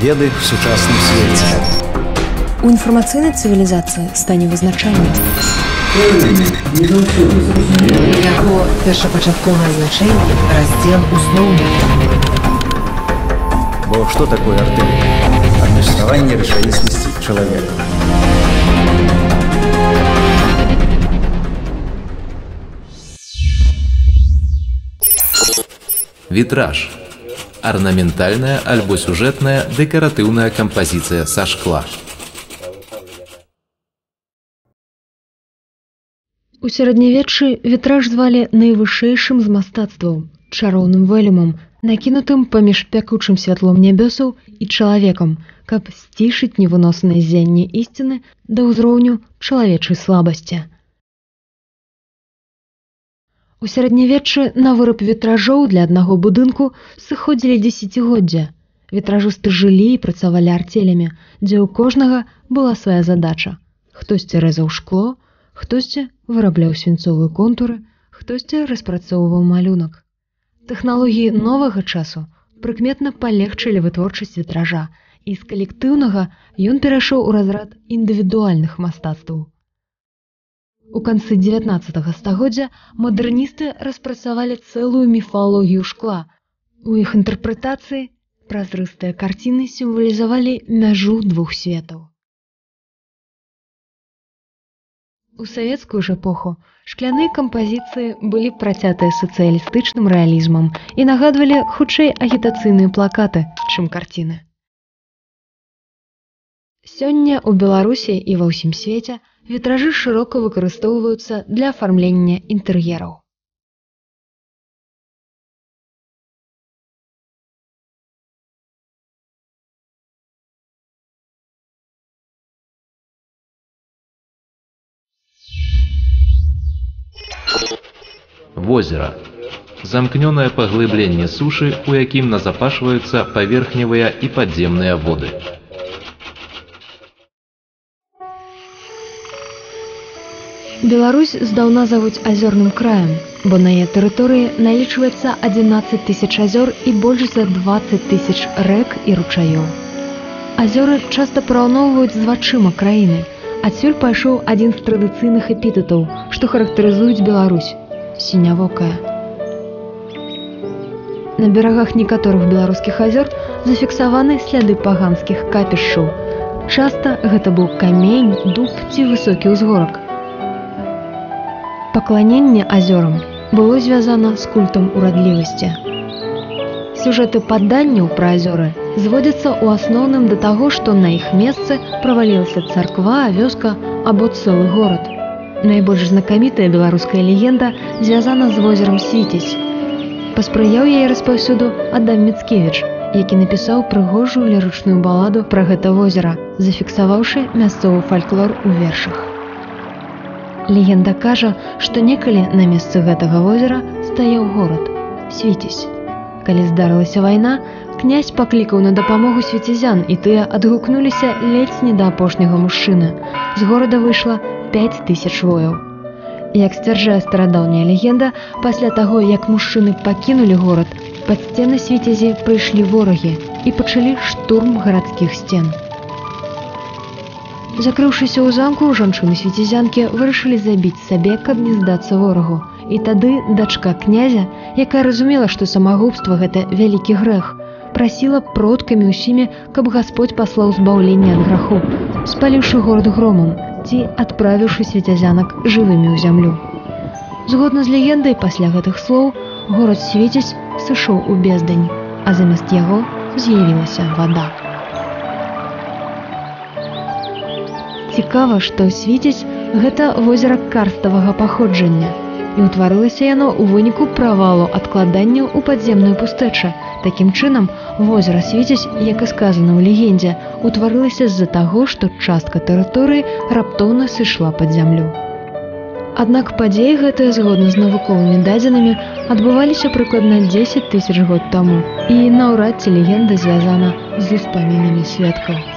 веды ў сучасным свеце. У інфармацыйнай цывілізацыі стане вызначальным. Яго першапачатковае значэнне раздзел узноўніка. Бо што такое артэль? Адлюстраванне рэчаіснасці чалавека. Вітраж. Арнаментальная альбо сюжэтная дэкаратыўная кампазіцыя са шкла. У сярэднявеччы вітраж звалі найвышэйшым з мастацтваў, чароўным вэлюмам, накінутым паміж пякучым святлом нябёсаў і чалавекам, каб сцішыць невыноснае ззянне ісціны да ўзроўню чалавечай слабасці. У сярэднявеччы на выраб вітражоў для аднаго будынку сыходзілі дзесяцігоддзя. Вітражысты жылі і працавалі арцелямі, дзе ў кожнага была свая задача. Хтосьці рэзаў шкло, хтосьці вырабляў свінцовыя контуры, хтосьці распрацоўваў малюнак. Тэхналогіі новага часу прыкметна палегчылі вытворчасць вітража, і з калектыўнага ён перайшоў у разрад індывідуальных мастацтваў. У канцы 19 стагоддзя мадэрністы распрацавалі цэлую міфалогію шкла. У іх інтэрпрэтацыі празрыстыя карціны сімвалізавалі мяжу двух светаў. У савецкую ж эпоху шкляныя кампазіцыі былі працятыя сацыялістычным рэалізмам і нагадвалі хутчэй агітацыйныя плакаты, чым карціны. Сёння ў Беларусі і ва ўсім свеце вітражы шырока выкарыстоўваюцца для афармлення інтэр'ераў. Возера. Замкнёнае паглыбленне сушы, у якім назапашваюцца паверхневыя і падземныя воды. Беларусь здаўна завуць азёрным краем, бо на яе тэрыторыі налічваецца 11 тысяч азёр і больш за 20 тысяч рэк і ручаёў. Азёры часта параўноўваюць з вачыма краіны. Адсюль пайшоў адзін з традыцыйных эпітэтаў, што характарызуюць Беларусь – сінявокая. На берагах некаторых беларускіх азёр зафіксаваны сляды паганскіх капішчаў. Часта гэта быў камень, дуб ці высокі ўзгорак. Пакланенне азёрам было звязана з культам урадлівасці. Сюжэты паданняў пра азёры зводзяцца ў асноўным да таго, што на іх месцы правалілася царква, вёска або цэлы горад. Найбольш знакамітая беларуская легенда звязана з возерам Свіцязь. Паспрыяў яе распаўсюду Адам Міцкевіч, які напісаў прыгожую лірычную баладу пра гэта возера, зафіксаваўшы мясцовы фальклор у вершах. Легенда кажа, што некалі на месцы гэтага возера стаяў горад – Свіцязь. Калі здарылася вайна, князь паклікаў на дапамогу свіцязян, і тыя адгукнуліся ледзь не да апошняга мужчыны. З горада выйшла 5000 вояў. Як сцвярджае старадаўняя легенда, пасля таго, як мужчыны пакінулі горад, пад сцены Свіцязі прыйшлі ворагі і пачалі штурм гарадскіх сцен. Закрыўшыся ў замку, жанчыны-свіцязянкі вырашылі забіць сабе, каб не здацца ворагу. І тады дачка князя, якая разумела, што самагубства – гэта вялікі грэх, прасіла продкамі ўсімі, каб Гасподь паслаў збаўленне ад граху, спаліўшы горад громам ці адправіўшы свіцязянак жывымі ў зямлю. Згодна з легендай, пасля гэтых слоў горад Свіцязь сышоў у бездань, а замест яго з'явілася вада. Цікава, што Свіцязь – гэта возера карставага паходжання, і ўтварылася яно ў выніку правалу адкладанняў у падземнай пустэчы. Такім чынам, возера Свіцязь, як і сказана ў легендзе, утварылася з-за таго, што частка тэрыторыі раптоўна сышла пад зямлю. Аднак падзеі гэтыя, згодна з навуковымі дадзенымі, адбываліся прыкладна 10 000 год таму, і наўрад ці легенда звязана з успамінамі сведкаў.